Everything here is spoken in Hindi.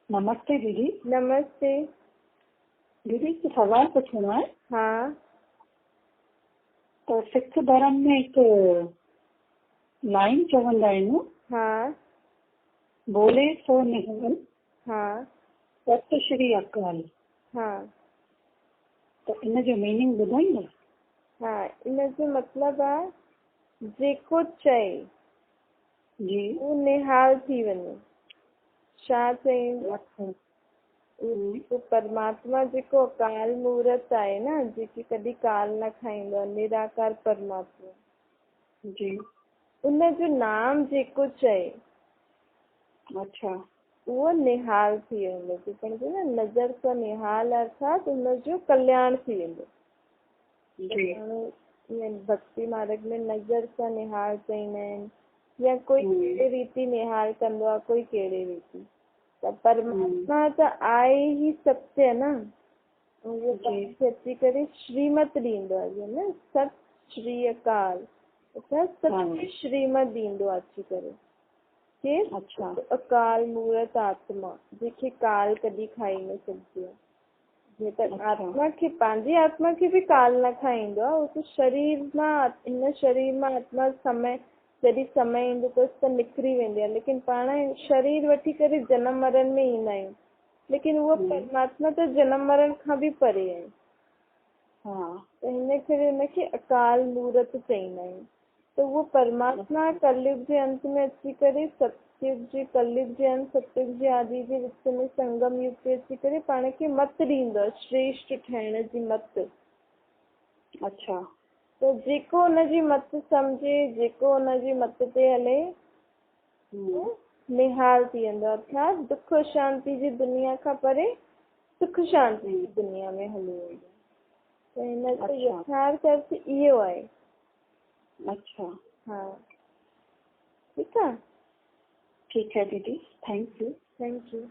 नमस्ते दीदी। नमस्ते। दीदी कुछ सवाल पूछना है। हाँ। तो सिख धर्म में एक लाइन चवंदा आहिनि, हाँ। बोले सो निहाल हाँ। सत श्री अकाल। हाँ। तो इन जो मीनिंग ॿुधाईंदा? हाँ, इन जो मतलब आहे जेको चए जी। उहो निहाल थी वञे। छा चईं? अच्छा। उहो परमात्मा जेको अकाल मूर्त आहे न, जेकी कॾहिं काल न खाईंदो आहे, निराकार परमात्मा, जी। उन जो नाम जेको चए अच्छा। उहो निहाल थी वेंदो। जेको न नज़र सां निहाल अर्थात उन जो कल्याण थी वेंदो। जी। भक्ति मार्ग में नज़र सां निहाल चईंदा आहिनि, या कोई कहिड़े रीति निहाल कंदो आहे, कोई कहिड़े रीति। त परमात्मा त आहे ई सत्य न, उहो तव्हांखे अची करे श्रीमत ॾींदो आहे न, सत श्री अकाल अर्थात सत्य श्रीमत ॾींदो आहे अची करे। केरु? अच्छा। अकाल मूर्त आत्मा, जंहिंखे काल कॾहिं खाई न सघंदी आहे। जीअं त आत्मा खे, पंहिंजी आत्मा खे बि काल न खाईंदो आहे, उहो त शरीर मां, हिन शरीर मां आत्मा समय, जॾहिं समय ईंदो त निकिरी वेंदी आहे, लेकिन पाण शरीर वठी करे जनम मरण में ईंदा आहियूं, लेकिन उहो परमात्मा त जनम मरण खां बि परे आहे। त हिन करे हुनखे अकाल मूर्त चईंदा आहियूं। त उहो परमात्मा कलयुग जे अंत में अची करे, सतयुग जे, कलयुग जे अंत, सतयुग जे आदि जे विच में संगम युग ते अची करे पाण खे मत ॾींदो आहे, श्रेष्ठ ठहिण जी मत। अच्छा। त जेको हुनजी मत सम्झे, जेको हुनजी मत ते हले, निहाल थी वेंदो, अर्थात दुख शांति जी दुनिया खां परे सुख शांति जी दुनिया में हली वेंदो। त हिन जो यथार्थ अर्थ इहो आहे। अच्छा। हाँ, ठीकु आहे। ठीक है दीदी, थैंक यू। Thank you.